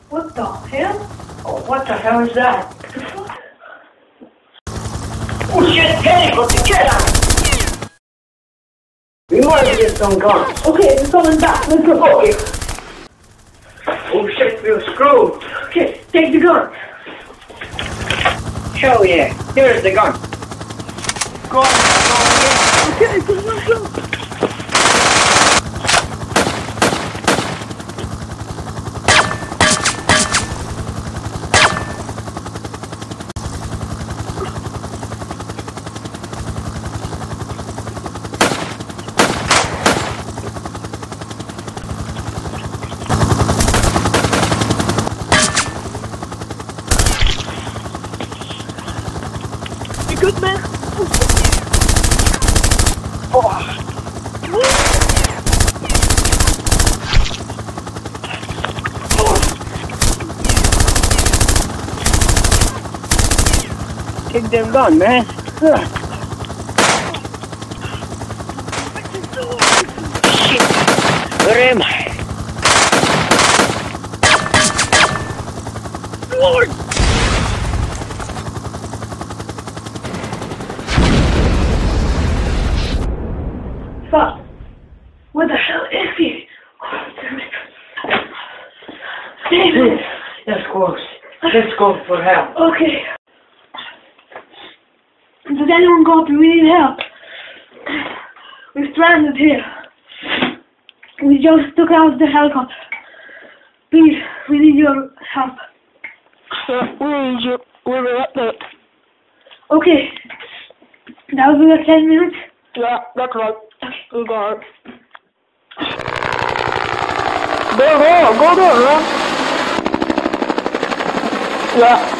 What the hell? Oh, what the hell is that? The fuck? Oh shit, helicopter, get out! We might get some guns. Okay, we're coming back. Let's go. Okay. Oh shit, we're screwed. Okay, take the gun. Hell yeah, here's the gun. Go on, Okay, go. You good, man? Take them gun, man. Shit, where am I? Lord! Fuck. What the hell is he? Oh, damn it. Damn it. That's close. Let's go for help. Okay. Does anyone go up? We need help. We're stranded here. We just took out the helicopter. Please, we need your help. We're up there. Okay. That will be like 10 minutes. Yeah, that's right. Okay. We got it. Go there, man. Yeah.